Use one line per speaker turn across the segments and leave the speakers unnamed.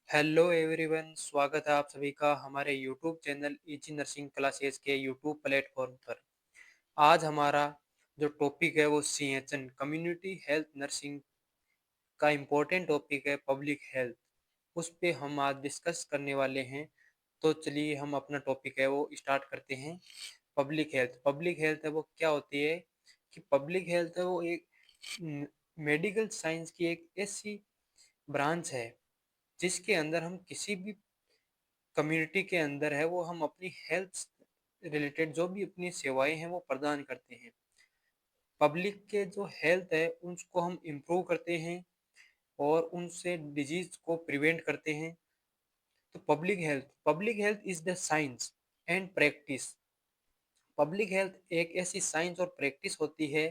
Hello everyone, स्वागत है आप सभी का हमारे YouTube channel easy nursing classes के यूट्यूब प्लेटफॉर्म पर। आज हमारा जो टॉपिक है वो सीएचएन कम्युनिटी हेल्थ नर्सिंग का इम्पोर्टेंट टॉपिक है, पब्लिक हेल्थ। उस पे हम आज डिस्कस करने वाले हैं। तो चलिए हम अपना टॉपिक है वो स्टार्ट करते हैं। पब्लिक हेल्थ है वो क्या होती है कि पब्लिक हेल्थ है वो एक मेडिकल साइंस की एक ऐसी ब्रांच है जिसके अंदर हम किसी भी कम्युनिटी के अंदर है वो हम अपनी हेल्थ रिलेटेड जो भी अपनी सेवाएं हैं वो प्रदान करते हैं। पब्लिक के जो हेल्थ है उसको हम इम्प्रूव करते हैं और उनसे डिजीज को प्रिवेंट करते हैं। तो public health is the science and practice. Public health एक ऐसी साइंस और प्रैक्टिस होती है।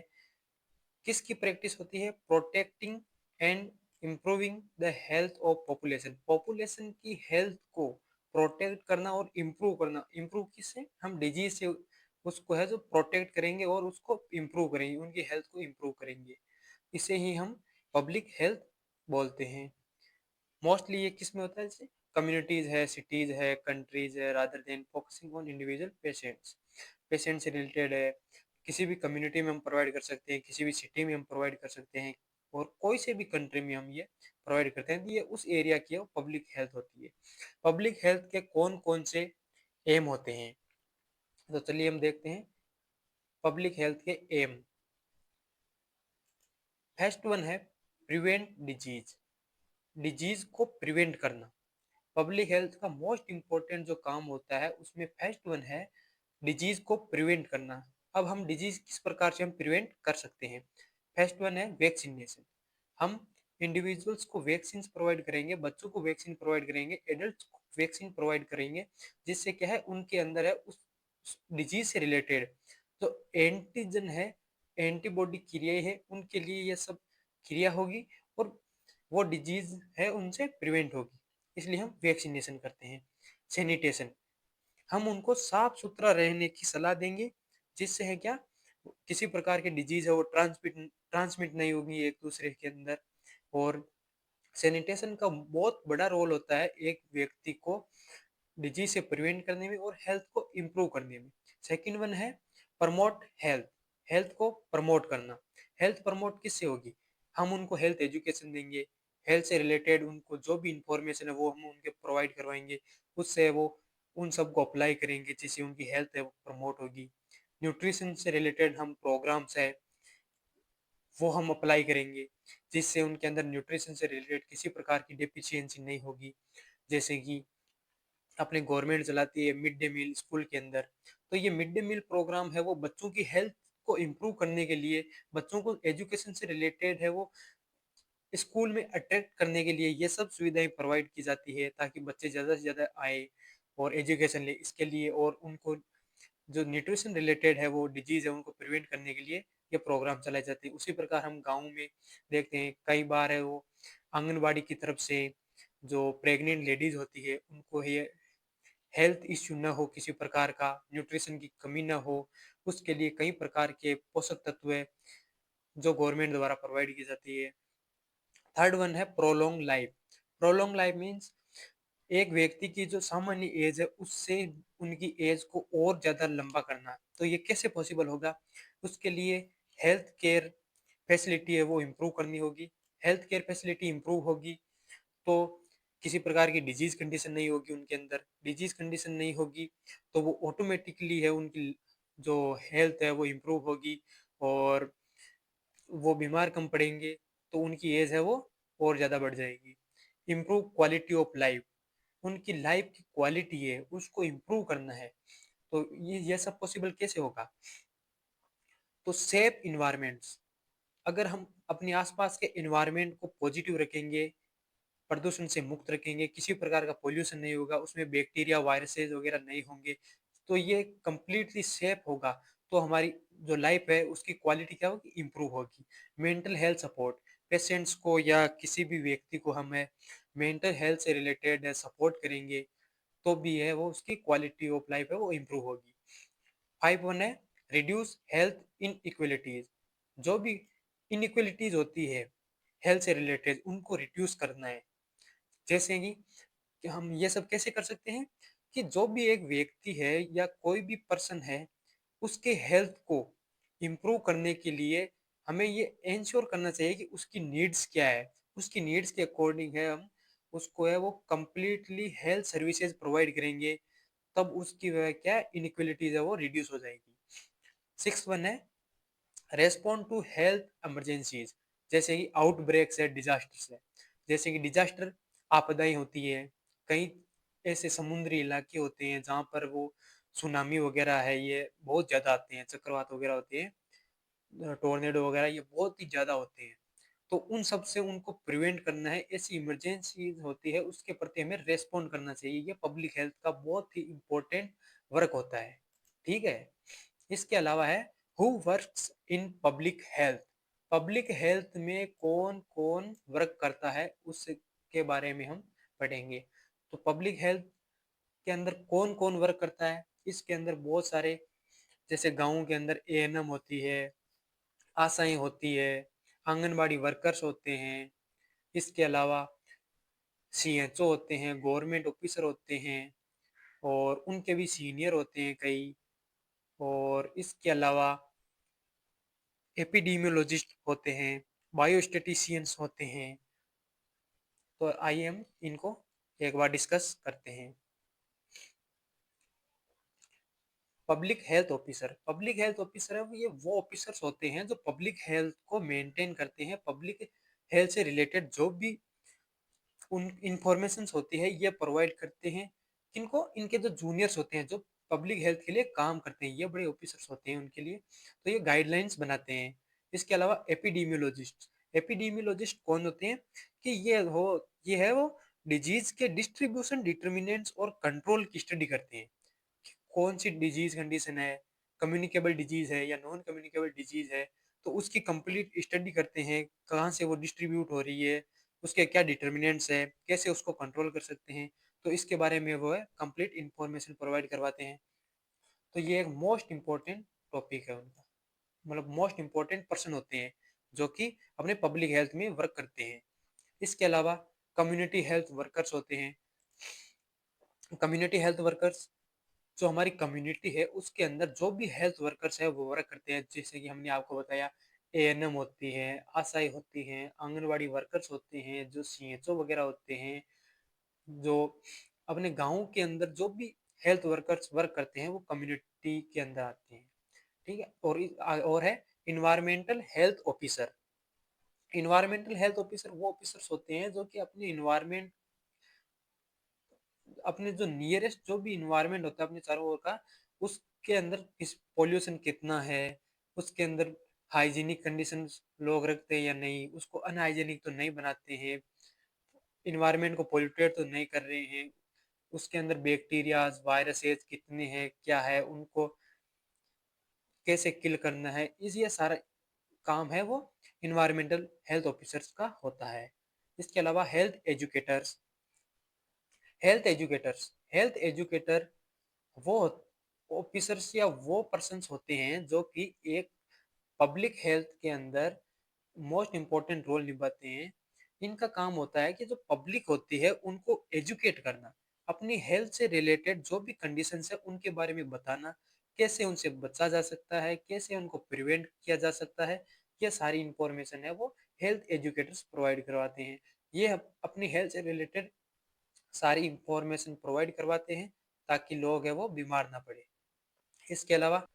किसकी प्रैक्टिस होती है? Protecting and improving the health of population. Population की हेल्थ को प्रोटेक्ट करना और इम्प्रूव करना। इम्प्रूव किससे? हम डिजीज से उसको है जो प्रोटेक्ट करेंगे और उसको इम्प्रूव करेंगे, उनकी हेल्थ को इम्प्रूव करेंगे। इसे ही हम पब्लिक हेल्थ बोलते हैं। मोस्टली ये किस में होता है? जैसे कम्युनिटीज है, सिटीज है, कंट्रीज है, rather than focusing on individual patients. Patient से रिलेटेड है। किसी भी कम्युनिटी में हम प्रोवाइड कर सकते हैं, किसी भी सिटी में हम प्रोवाइड कर सकते हैं, और कोई से भी कंट्री में हम ये प्रोवाइड करते हैं। तो ये उस एरिया की पब्लिक हेल्थ होती है। पब्लिक हेल्थ के कौन कौन से एम होते हैं? तो चलिए हम देखते हैं पब्लिक हेल्थ के एम। फर्स्ट वन है प्रिवेंट डिजीज। डिजीज को प्रिवेंट करना पब्लिक हेल्थ का मोस्ट इम्पोर्टेंट जो काम होता है, उसमें फर्स्ट वन है डिजीज को प्रिवेंट करना। अब हम डिजीज किस प्रकार से हम प्रिवेंट कर सकते हैं? फर्स्ट वन है वैक्सीनेशन। हम इंडिविजुअल्स को वैक्सीन प्रोवाइड करेंगे, बच्चों को वैक्सीन प्रोवाइड करेंगे, एडल्ट को वैक्सीन प्रोवाइड करेंगे, जिससे क्या है उनके अंदर है उस डिजीज से रिलेटेड जो एंटीजन है, एंटीबॉडी क्रियाएं है, उनके लिए ये सब क्रिया होगी और वो डिजीज है उनसे प्रिवेंट होगी। इसलिए हम वैक्सीनेशन करते हैं। सैनिटेशन, हम उनको साफ सुथरा रहने की सलाह देंगे, जिससे है क्या किसी प्रकार के डिजीज है वो ट्रांसमिट नहीं होगी एक दूसरे के अंदर। और सैनिटेशन का बहुत बड़ा रोल होता है एक व्यक्ति को डिजीज से प्रिवेंट करने में और हेल्थ को इम्प्रूव करने में। सेकंड वन है प्रमोट हेल्थ। हेल्थ को प्रमोट करना। हेल्थ प्रमोट किससे होगी? हम उनको हेल्थ एजुकेशन देंगे, हेल्थ से रिलेटेड उनको जो भी इंफॉर्मेशन है वो हम उनके प्रोवाइड करवाएंगे। उससे वो उन सबको अप्लाई करेंगे, जिससे उनकी हेल्थ है वो प्रमोट होगी। न्यूट्रिशन से रिलेटेड हम प्रोग्राम्स है वो हम अप्लाई करेंगे, जिससे उनके अंदर न्यूट्रिशन से रिलेटेड किसी प्रकार की डेफिशिएंसी नहीं होगी। जैसे कि अपने गवर्नमेंट चलाती है मिड डे मील स्कूल के अंदर। तो ये मिड डे मील प्रोग्राम है वो बच्चों की हेल्थ को इम्प्रूव करने के लिए, बच्चों को एजुकेशन से रिलेटेड है वो स्कूल में अट्रैक्ट करने के लिए ये सब सुविधाएं प्रोवाइड की जाती है, ताकि बच्चे ज़्यादा से ज़्यादा आए और एजुकेशन ले इसके लिए। और उनको जो न्यूट्रिशन रिलेटेड है वो डिजीज़ है उनको प्रिवेंट करने के लिए ये प्रोग्राम चलाए जाते हैं। उसी प्रकार हम गाँव में देखते हैं कई बार है वो आंगनबाड़ी की तरफ से जो प्रेग्नेंट लेडीज होती है उनको ये हेल्थ इश्यू ना हो, किसी प्रकार का न्यूट्रिशन की कमी ना हो, उसके लिए कई प्रकार के पोषक तत्व है जो गवर्नमेंट द्वारा प्रोवाइड की जाती है। थर्ड वन है prolong life. Prolong life means एक व्यक्ति की जो सामान्य एज है उससे उनकी एज को और ज्यादा लंबा करना। तो ये कैसे पॉसिबल होगा? उसके लिए हेल्थ केयर फैसिलिटी है वो इम्प्रूव करनी होगी। हेल्थ केयर फैसिलिटी इम्प्रूव होगी तो किसी प्रकार की डिजीज कंडीशन नहीं होगी उनके अंदर। डिजीज कंडीशन नहीं होगी तो वो ऑटोमेटिकली है उनकी जो हेल्थ है वो इम्प्रूव होगी और वो बीमार कम पड़ेंगे, तो उनकी एज है वो और ज़्यादा बढ़ जाएगी। इम्प्रूव क्वालिटी ऑफ लाइफ, उनकी लाइफ की क्वालिटी है उसको इम्प्रूव करना है। तो ये सब पॉसिबल कैसे होगा? तो सेफ इन्वायरमेंट्स, अगर हम अपने आसपास के इन्वायरमेंट को पॉजिटिव रखेंगे, प्रदूषण से मुक्त रखेंगे, किसी प्रकार का पोल्यूशन नहीं होगा, उसमें बैक्टीरिया वायरसेस वगैरह नहीं होंगे, तो ये कंप्लीटली सेफ होगा। तो हमारी जो लाइफ है उसकी क्वालिटी क्या होगी? इम्प्रूव होगी। मेंटल हेल्थ सपोर्ट, पेशेंट्स को या किसी भी व्यक्ति को हमें मेंटल हेल्थ से रिलेटेड सपोर्ट करेंगे तो भी है वो उसकी क्वालिटी ऑफ लाइफ है वो इम्प्रूव होगी। फाइव वन है रिड्यूस हेल्थ इन इक्वलिटीज। जो भी इनइक्वलिटीज होती है हेल्थ से रिलेटेड उनको रिड्यूस करना है। जैसे कि कि हम ये सब कैसे कर सकते हैं कि जो भी एक व्यक्ति है या कोई भी पर्सन है, उसके हेल्थ को इम्प्रूव करने के लिए हमें ये एंश्योर करना चाहिए कि उसकी नीड्स क्या है। उसकी नीड्स के अकॉर्डिंग है हम उसको है वो कंप्लीटली हेल्थ सर्विसेज प्रोवाइड करेंगे, तब उसकी वह क्या इनइक्वलिटीज है वो रिड्यूस हो जाएगी। सिक्स वन है रेस्पॉन्ड टू हेल्थ इमरजेंसीज, जैसे कि आउटब्रेक्स है, डिजास्टर्स है। जैसे कि डिजास्टर आपदाएं होती है, कई ऐसे समुद्री इलाके होते हैं जहाँ पर वो सुनामी वगैरह है ये बहुत ज़्यादा आते हैं, चक्रवात वगैरह होते हैं, टोर्नेडो वगैरह ये बहुत ही ज़्यादा होते हैं। तो उन सब से उनको प्रिवेंट करना है, ऐसी इमरजेंसी होती है उसके प्रति हमें रेस्पॉन्ड करना चाहिए। ये पब्लिक हेल्थ का बहुत ही इम्पोर्टेंट वर्क होता है। ठीक है। इसके अलावा है who works in public health. Public health में कौन कौन वर्क करता है उसके बारे में हम पढ़ेंगे। तो पब्लिक हेल्थ के अंदर कौन कौन वर्क करता है, इसके अंदर बहुत सारे, जैसे गाँव के अंदर एएनएम होती है, आशाएं होती है, आंगनबाड़ी वर्कर्स होते हैं। इसके अलावा सीएचओ होते हैं, गवर्नमेंट ऑफिसर होते हैं, और उनके भी सीनियर होते हैं कई। और इसके अलावा एपिडेमियोलॉजिस्ट होते हैं, बायोस्टेटिशियंस होते हैं। तो आइए हम इनको एक बार डिस्कस करते हैं। पब्लिक हेल्थ ऑफिसर है ये वो ऑफिसर्स होते हैं जो पब्लिक हेल्थ को मेंटेन करते हैं। पब्लिक हेल्थ से रिलेटेड जो भी उन इंफॉर्मेशंस होती है ये प्रोवाइड करते हैं। किनको, इनके जो जूनियर्स होते हैं जो पब्लिक हेल्थ के लिए काम करते हैं, ये बड़े ऑफिसर्स होते हैं उनके लिए। तो ये गाइडलाइंस बनाते हैं। इसके अलावा एपिडेमियोलॉजिस्ट कौन होते हैं कि ये है वो डिजीज के डिस्ट्रीब्यूशन, डिटर्मिनेंट्स और कंट्रोल की स्टडी करते हैं। कौन सी डिजीज कंडीशन है, कम्युनिकेबल डिजीज है या नॉन कम्युनिकेबल डिजीज है, तो उसकी कंप्लीट स्टडी करते हैं, कहाँ से वो डिस्ट्रीब्यूट हो रही है, उसके क्या डिटर्मिनेंट्स है, कैसे उसको कंट्रोल कर सकते हैं। तो इसके बारे में वो है कंप्लीट इंफॉर्मेशन प्रोवाइड करवाते हैं। तो ये एक मोस्ट इम्पोर्टेंट टॉपिक है उनका, मतलब मोस्ट इम्पोर्टेंट पर्सन होते हैं जो कि अपने पब्लिक हेल्थ में वर्क करते हैं। इसके अलावा कम्युनिटी हेल्थ वर्कर्स होते हैं। कम्युनिटी हेल्थ वर्कर्स जो हमारी कम्युनिटी है उसके अंदर जो भी हेल्थ वर्कर्स है वो वर्क करते हैं, जैसे कि हमने आपको बताया एएनएम होती है, आशाएं होती हैं, आंगनवाड़ी वर्कर्स होते हैं, जो सीएचओ वगैरह होते हैं, जो अपने गाँव के अंदर जो भी हेल्थ वर्कर्स वर्क करते हैं वो कम्युनिटी के अंदर आते हैं। ठीक है। और है environmental health officer. Environmental health officer वो ऑफिसर्स होते हैं जो कि अपने इन्वायरमेंट, अपने जो नियरेस्ट जो भी इन्वायरमेंट होता है अपने चारों ओर का, उसके अंदर इस पॉल्यूशन कितना है, उसके अंदर हाइजीनिक कंडीशंस लोग रखते हैं या नहीं, उसको अनहाइजीनिक तो नहीं बनाते हैं, इन्वायरमेंट को पोल्यूटेड तो नहीं कर रहे हैं, उसके अंदर बैक्टीरियाज वायरसेस कितने हैं क्या है, उनको कैसे किल करना है, इस ये सारा काम है वो इन्वायरमेंटल हेल्थ ऑफिसर्स का होता है। इसके अलावा हेल्थ एजुकेटर वो ऑफिसर्स या वो पर्सन्स होते हैं जो कि एक पब्लिक हेल्थ के अंदर मोस्ट इम्पोर्टेंट रोल निभाते हैं। इनका काम होता है कि जो पब्लिक होती है उनको एजुकेट करना, अपनी हेल्थ से रिलेटेड जो भी कंडीशंस है उनके बारे में बताना, कैसे उनसे बचा जा सकता है, कैसे उनको प्रिवेंट किया जा सकता है, ये सारी इंफॉर्मेशन है वो हेल्थ एजुकेटर्स प्रोवाइड करवाते हैं। ये अपनी हेल्थ से रिलेटेड सारी इंफॉर्मेशन प्रोवाइड करवाते हैं ताकि लोग है वो बीमार ना पड़े। इसके अलावा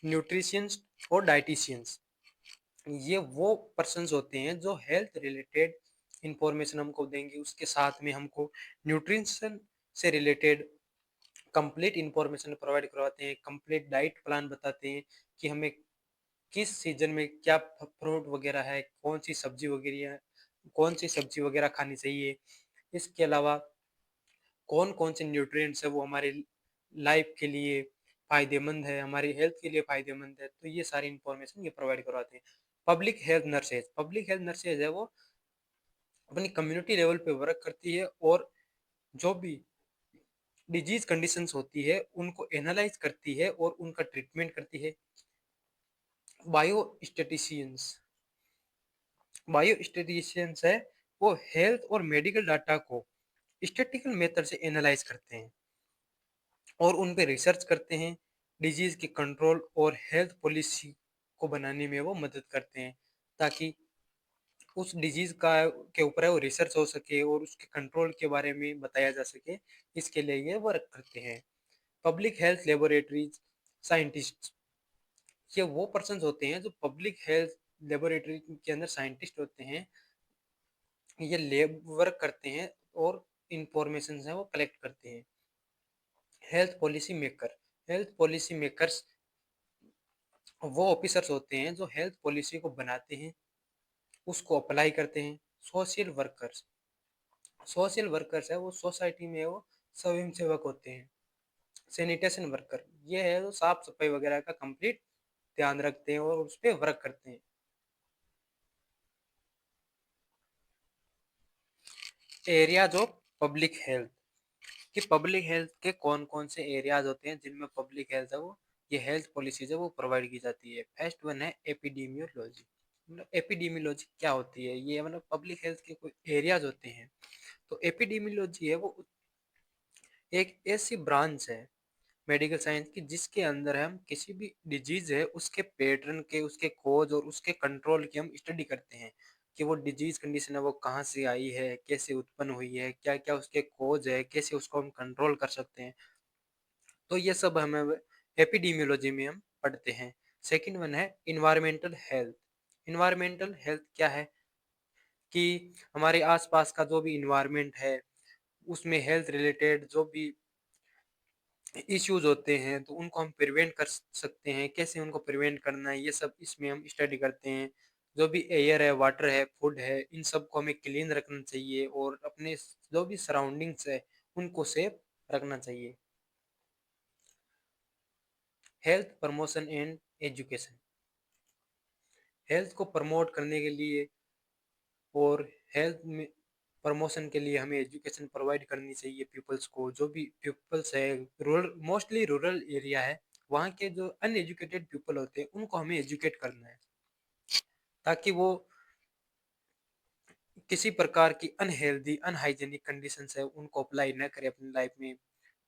न्यूट्रिशियंस और डाइटिशियंस ये वो पर्सन्स होते हैं जो हेल्थ रिलेटेड इंफॉर्मेशन हमको देंगे, उसके साथ में हमको न्यूट्रिशन से रिलेटेड कंप्लीट इंफॉर्मेशन प्रोवाइड करवाते हैं, कंप्लीट डाइट प्लान बताते हैं कि हमें किस सीजन में क्या फ्रूट वगैरह है, कौन सी सब्जी वगैरह खानी चाहिए। इसके अलावा कौन कौन से न्यूट्रिएंट्स है वो हमारे लाइफ के लिए फायदेमंद है, हमारी हेल्थ के लिए फायदेमंद है, तो ये सारी इंफॉर्मेशन ये प्रोवाइड करवाते हैं। पब्लिक हेल्थ नर्सेज है वो अपनी कम्युनिटी लेवल पे वर्क करती है और जो भी डिजीज कंडीशंस होती है उनको एनालाइज करती है और उनका ट्रीटमेंट करती है। बायो स्टेटिशियंस बायो स्टेटिशियंस है वो हेल्थ और मेडिकल डाटा को स्टैटिस्टिकल मेथड से एनालाइज करते हैं और उन पे रिसर्च करते हैं। डिजीज के कंट्रोल और हेल्थ पॉलिसी को बनाने में वो मदद करते हैं, ताकि उस डिजीज का के ऊपर है वो रिसर्च हो सके और उसके कंट्रोल के बारे में बताया जा सके। इसके लिए ये वर्क करते हैं। पब्लिक हेल्थ लेबोरेटरीज साइंटिस्ट, ये वो पर्सन होते हैं जो पब्लिक हेल्थ लेबोरेटरी के अंदर साइंटिस्ट होते हैं। ये लेब वर्क करते हैं और इंफॉर्मेशन है वो कलेक्ट करते हैं। Health policy maker, health policy makers वो ऑफिसर्स होते हैं जो हेल्थ पॉलिसी को बनाते हैं, उसको अप्लाई करते हैं। सोशल वर्कर्स, सोशल वर्कर्स है वो सोसाइटी में वो स्वयं सेवक होते हैं। सैनिटेशन वर्कर, ये है जो साफ सफाई वगैरह का कंप्लीट ध्यान रखते हैं और उस पर वर्क करते हैं। एरियाज ऑफ पब्लिक हेल्थ, कि पब्लिक हेल्थ के कौन कौन से एरियाज होते हैं जिनमें पब्लिक हेल्थ है वो ये हेल्थ पॉलिसीज है वो प्रोवाइड की जाती है। फर्स्ट वन है एपिडेमियोलॉजी। मतलब एपिडेमियोलॉजी क्या होती है, ये मतलब पब्लिक हेल्थ के कोई एरियाज होते हैं। तो एपिडेमियोलॉजी है वो एक ऐसी ब्रांच है मेडिकल साइंस की जिसके अंदर हम किसी भी डिजीज है उसके पैटर्न के, उसके कोज और उसके कंट्रोल की हम स्टडी करते हैं कि वो डिजीज कंडीशन है वो कहाँ से आई है, कैसे उत्पन्न हुई है, क्या क्या उसके कोज है, कैसे उसको हम कंट्रोल कर सकते हैं। तो ये सब हमें एपिडेमियोलॉजी में हम पढ़ते हैं। सेकंड वन है इन्वायरमेंटल हेल्थ। इन्वायरमेंटल हेल्थ क्या है कि हमारे आसपास का जो भी इन्वायरमेंट है उसमें हेल्थ रिलेटेड जो भी इश्यूज होते हैं तो उनको हम प्रिवेंट कर सकते हैं, कैसे उनको प्रिवेंट करना है, ये सब इसमें हम स्टडी करते हैं। जो भी एयर है, वाटर है, फूड है, इन सब को हमें क्लीन रखना चाहिए और अपने जो भी सराउंडिंग्स है उनको सेफ रखना चाहिए। Health promotion and education, health को प्रमोट करने के लिए और हेल्थ में प्रमोशन के लिए हमें एजुकेशन प्रोवाइड करनी चाहिए पीपल्स को। जो भी पीपल्स है रूरल, मोस्टली रूरल एरिया है, वहाँ के जो अनएजुकेटेड पीपल होते हैं उनको हमें एजुकेट करना है, ताकि वो किसी प्रकार की अनहेल्दी अनहाइजेनिक कंडीशन है उनको अप्लाई न करें अपनी लाइफ में,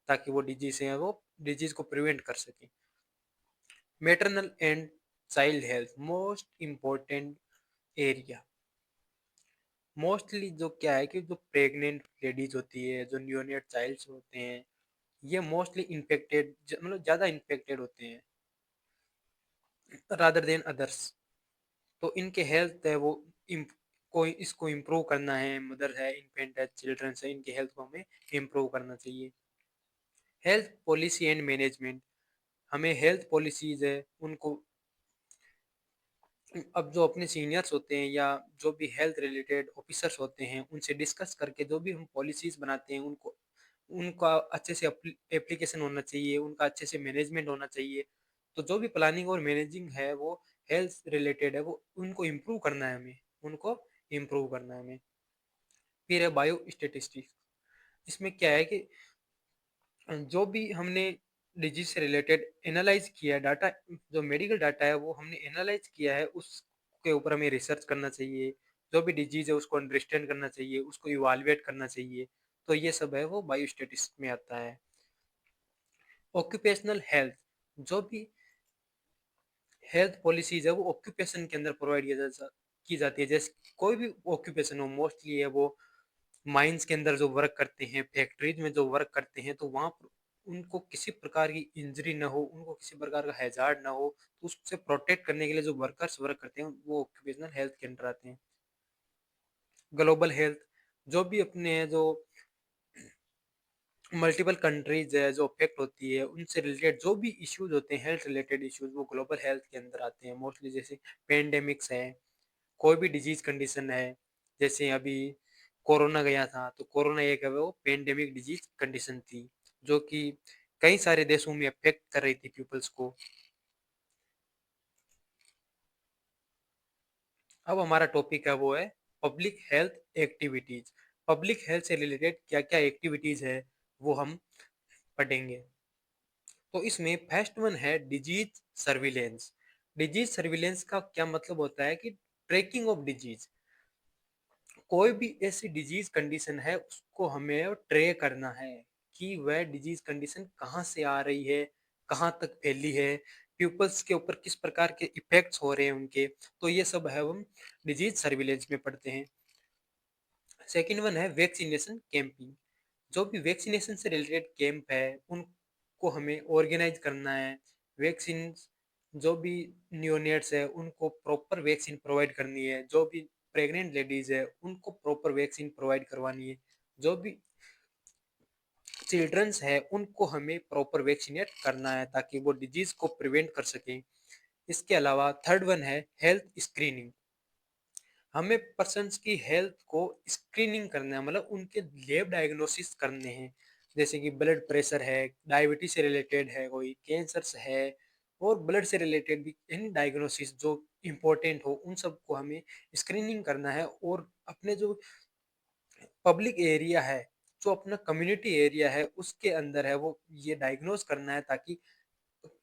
ताकि वो डिजीज है वो डिजीज को प्रिवेंट कर सके। Maternal and child health, most important area. Mostly जो क्या है कि जो प्रेग्नेंट लेडीज होती है, जो न्यूनेट चाइल्ड्स होते हैं, ये मोस्टली इन्फेक्टेड मतलब ज़्यादा इन्फेक्टेड होते हैं रादर देन अदर्स। तो इनके हेल्थ है वो को इसको इम्प्रूव करना है। मदर है, इन्फेंट है, चिल्ड्रन है, इनके हेल्थ को हमें इम्प्रूव करना चाहिए। हेल्थ पॉलिसी एंड मैनेजमेंट, हमें हेल्थ पॉलिसीज है उनको अब जो अपने सीनियर्स होते हैं या जो भी हेल्थ रिलेटेड ऑफिसर्स होते हैं उनसे डिस्कस करके जो भी हम पॉलिसीज बनाते हैं उनको उनका अच्छे से एप्लीकेशन होना चाहिए, उनका अच्छे से मैनेजमेंट होना चाहिए। तो जो भी प्लानिंग और मैनेजिंग है वो हेल्थ रिलेटेड है वो उनको इम्प्रूव करना है हमें, उनको इम्प्रूव करना है हमें। फिर है बायो स्टेटिस्टिक्स। इसमें क्या है कि जो भी हमने डिजीज से रिलेटेड एनालाइज किया है डाटा, जो मेडिकल डाटा है वो हमने एनालाइज किया है उसके ऊपर हमें रिसर्च करना चाहिए। जो भी डिजीज है उसको अंडरस्टैंड करना चाहिए, उसको इवालुएट करना चाहिए। तो ये सब है वो बायोस्टेटिक्स में आता है। ऑक्यूपेशनल हेल्थ, जो भी हेल्थ पॉलिसीज है वो ऑक्यूपेशन के अंदर प्रोवाइड की जाती है। जैसे कोई भी ऑक्यूपेशन हो, मोस्टली है वो माइंस के अंदर जो वर्क करते हैं, फैक्ट्रीज में जो वर्क करते हैं, तो वहाँ पर उनको किसी प्रकार की इंजरी ना हो, उनको किसी प्रकार का हैजार्ड ना हो, तो उससे प्रोटेक्ट करने के लिए जो वर्कर्स वर्क करते हैं वो ऑक्यूपेशनल हेल्थ के अंदर आते हैं। ग्लोबल हेल्थ, जो भी अपने जो मल्टीपल कंट्रीज है जो अफेक्ट होती है उनसे रिलेटेड जो भी इश्यूज होते हैं हेल्थ रिलेटेड इश्यूज वो ग्लोबल हेल्थ के अंदर आते हैं मोस्टली। जैसे पेंडेमिक्स है, कोई भी डिजीज कंडीशन है, जैसे अभी कोरोना गया था तो कोरोना एक है वो पेंडेमिक डिजीज कंडीशन थी जो कि कई सारे देशों में अफेक्ट कर रही थी पीपल्स को। अब हमारा टॉपिक है वो है public health activities. Public health से रिलेटेड क्या क्या एक्टिविटीज है वो हम पढ़ेंगे। तो इसमें फर्स्ट वन है डिजीज सर्विलेंस। डिजीज सर्विलेंस का क्या मतलब होता है कि ट्रैकिंग ऑफ डिजीज। कोई भी ऐसी डिजीज कंडीशन है उसको हमें ट्रैक करना है कि वह डिजीज कंडीशन कहाँ से आ रही है, कहाँ तक फैली है, पीपल्स के ऊपर किस प्रकार के इफेक्ट्स हो रहे हैं उनके। तो ये सब है हम डिजीज सर्विलेंस में पढ़ते हैं। सेकेंड वन है वैक्सीनेशन कैंपिंग। जो भी वैक्सीनेशन से रिलेटेड कैंप है उनको हमें ऑर्गेनाइज करना है। वैक्सीन, जो भी नियोनेट्स है उनको प्रॉपर वैक्सीन प्रोवाइड करनी है। जो भी प्रेग्नेंट लेडीज है उनको प्रॉपर वैक्सीन प्रोवाइड करवानी है। जो भी चिल्ड्रंस है उनको हमें प्रॉपर वैक्सीनेट करना है ताकि वो डिजीज को प्रिवेंट कर सकें। इसके अलावा थर्ड वन है हेल्थ स्क्रीनिंग। हमें पर्सन्स की हेल्थ को स्क्रीनिंग करना है, मतलब उनके लैब डायग्नोसिस करने हैं। जैसे कि ब्लड प्रेशर है, डायबिटीज से रिलेटेड है, कोई कैंसर्स है, और ब्लड से रिलेटेड भी एनी डायग्नोसिस जो इम्पोर्टेंट हो उन सबको हमें स्क्रीनिंग करना है। और अपने जो पब्लिक एरिया है, जो अपना कम्युनिटी एरिया है उसके अंदर है वो ये डायग्नोस करना है ताकि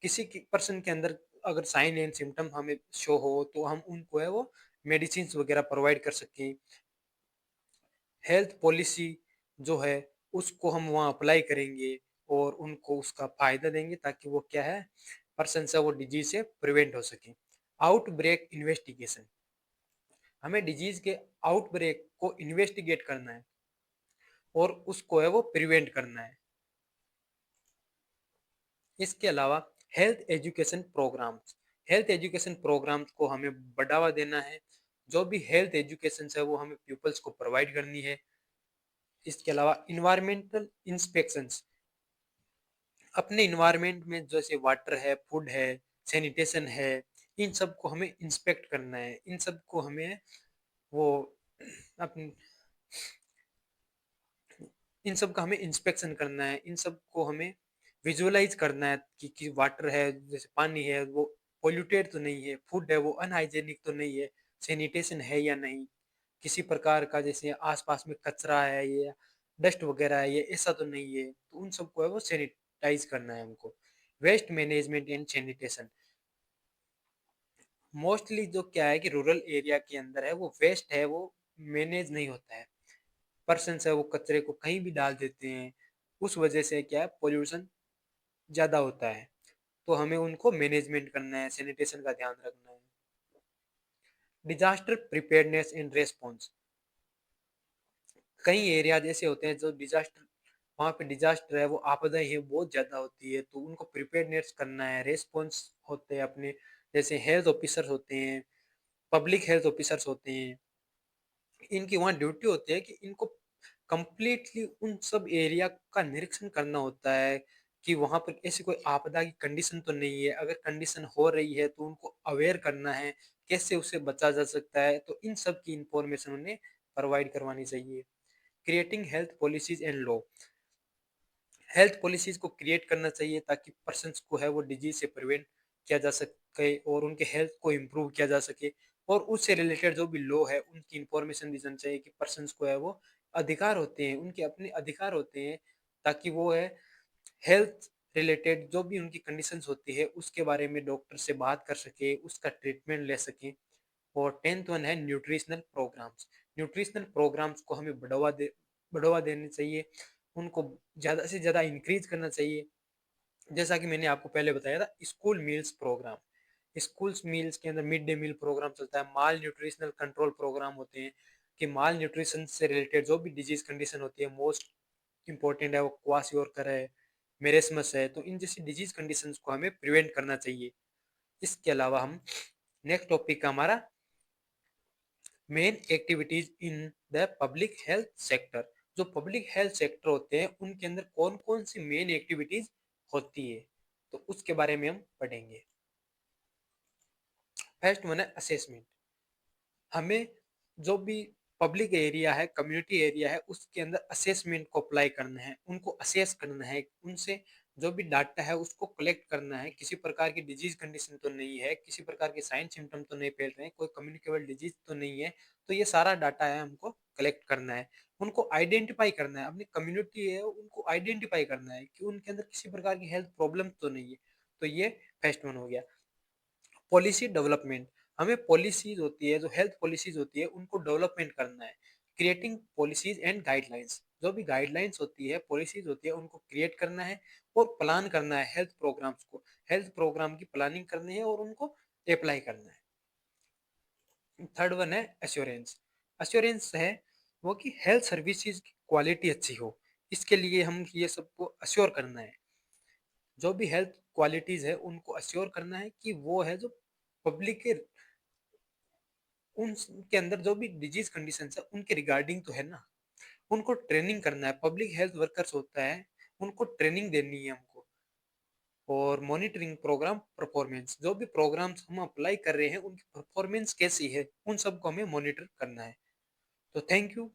किसी की पर्सन के अंदर अगर साइन एंड सिम्टम हमें शो हो तो हम उनको है वो मेडिसिन वगैरह प्रोवाइड कर सकें। हेल्थ पॉलिसी जो है उसको हम वहाँ अप्लाई करेंगे और उनको उसका फायदा देंगे ताकि वो क्या है पर्सन से वो डिजीज से प्रिवेंट हो सके। आउटब्रेक इन्वेस्टिगेशन, हमें डिजीज के आउटब्रेक को इन्वेस्टिगेट करना है और उसको है वो प्रिवेंट करना है। इसके अलावा हेल्थ एजुकेशन प्रोग्राम्स को हमें बढ़ावा देना है। जो भी हेल्थ एजुकेशन है वो हमें पीपल्स को प्रोवाइड करनी है। इसके अलावा इन्वायरमेंटल इंस्पेक्शंस, अपने इन्वायरमेंट में जैसे वाटर है, फूड है, सैनिटेशन है, इन सब को हमें इंस्पेक्ट करना है। इन सब को हमें वो अपनी इन सब का हमें इंस्पेक्शन करना है। इन सब को हमें विजुअलाइज करना है कि वाटर है, जैसे पानी है वो पोल्यूटेड तो नहीं है, फूड है वो अनहाइजेनिक तो नहीं है, सैनिटेशन है या नहीं, किसी प्रकार का जैसे आसपास में कचरा है या डस्ट वगैरह है ये ऐसा तो नहीं है। तो उन सबको है वो सैनिटाइज करना है हमको। Waste management and sanitation, mostly जो क्या है कि रूरल एरिया के अंदर है वो वेस्ट है वो मैनेज नहीं होता है। पर्सन है वो कचरे को कहीं भी डाल देते हैं, उस वजह से क्या है पोल्यूशन ज़्यादा होता है। तो हमें उनको मैनेजमेंट करना है, सैनिटेशन का ध्यान रखना है। डिजास्टर प्रिपेयरनेस एंड रेस्पॉन्स, कई एरिया जैसे होते हैं जो डिजास्टर, वहाँ पे डिजास्टर है वो आपदा ही बहुत ज़्यादा होती है तो उनको प्रिपेयरनेस करना है। रेस्पॉन्स होते हैं अपने, जैसे हेल्थ ऑफिसर्स होते हैं, पब्लिक हेल्थ ऑफिसर्स होते हैं, इनकी वहाँ ड्यूटी होती है कि इनको कंप्लीटली उन सब एरिया का निरीक्षण करना होता है कि वहाँ पर ऐसी कोई आपदा की कंडीशन तो नहीं है। अगर कंडीशन हो रही है तो उनको अवेयर करना है कैसे उससे बचा जा सकता है। तो इन सब की इंफॉर्मेशन उन्हें प्रोवाइड करवानी चाहिए। Creating health policies and law, health policies को क्रिएट करना चाहिए ताकि पर्सन्स को है वो डिजीज से प्रिवेंट किया जा सके और उनके हेल्थ को इम्प्रूव किया जा सके। और उससे रिलेटेड जो भी लॉ है उनकी इंफॉर्मेशन दी जानी चाहिए कि पर्सन्स को है वो अधिकार होते हैं, उनके अपने अधिकार होते हैं ताकि वो है हेल्थ रिलेटेड जो भी उनकी कंडीशंस होती है उसके बारे में डॉक्टर से बात कर सके, उसका ट्रीटमेंट ले सके। और टेंथ वन है न्यूट्रिशनल प्रोग्राम्स। न्यूट्रिशनल प्रोग्राम्स को हमें बढ़ावा देनी चाहिए, उनको ज़्यादा से ज़्यादा इंक्रीज करना चाहिए। जैसा कि मैंने आपको पहले बताया था school meals programme, schools meals के अंदर मिड डे मील प्रोग्राम चलता है। माल न्यूट्रिशनल कंट्रोल प्रोग्राम होते हैं कि माल न्यूट्रिशन से रिलेटेड जो भी डिजीज कंडीशन होती है, मोस्ट इंपॉर्टेंट है वो क्वाशियोरकर है, मेरेस्मस है, तो इन जैसी डिजीज कंडीशंस को हमें प्रिवेंट करना चाहिए। इसके अलावा हम नेक्स्ट टॉपिक का हमारा main activities in the public health sector, जो पब्लिक हेल्थ सेक्टर होते हैं उनके अंदर कौन कौन सी मेन एक्टिविटीज होती है तो उसके बारे में हम पढ़ेंगे। फर्स्ट वन है असेसमेंट। हमें जो भी पब्लिक एरिया है, कम्युनिटी एरिया है, उसके अंदर असेसमेंट को अप्लाई करना है, उनको असेस करना है, उनसे जो भी डाटा है उसको कलेक्ट करना है। किसी प्रकार की डिजीज कंडीशन तो नहीं है, किसी प्रकार के साइन सिम्टम तो नहीं फैल रहे हैं, कोई कम्युनिकेबल डिजीज तो नहीं है। तो ये सारा डाटा है हमको कलेक्ट करना है। उनको आइडेंटिफाई करना है, अपनी कम्युनिटी है उनको आइडेंटिफाई करना है कि उनके अंदर किसी प्रकार की हेल्थ प्रॉब्लम तो नहीं है। तो ये फर्स्ट वन हो गया। पॉलिसी डेवलपमेंट, हमें पॉलिसीज होती है जो हेल्थ पॉलिसीज होती है उनको डेवलपमेंट करना है। क्रिएटिंग पॉलिसीज एंड गाइडलाइंस, जो भी गाइडलाइंस होती है, पॉलिसीज होती है, उनको क्रिएट करना है और प्लान करना है हेल्थ प्रोग्राम्स को, हेल्थ प्रोग्राम की प्लानिंग करनी है और उनको अप्लाई करना है। थर्ड वन है एश्योरेंस। एश्योरेंस है वो कि हेल्थ सर्विसेज की क्वालिटी अच्छी हो, इसके लिए हम ये सबको अश्योर करना है। जो भी हेल्थ क्वालिटीज है उनको अश्योर करना है कि वो है जो पब्लिक के उनके अंदर जो भी डिजीज कंडीशन है उनके रिगार्डिंग तो है ना, उनको ट्रेनिंग करना है। पब्लिक हेल्थ वर्कर्स होता है, उनको ट्रेनिंग देनी है हमको। और मॉनिटरिंग प्रोग्राम परफॉर्मेंस, जो भी प्रोग्राम्स हम अप्लाई कर रहे हैं उनकी परफॉर्मेंस कैसी है, उन सबको हमें मॉनिटर करना है। तो थैंक यू।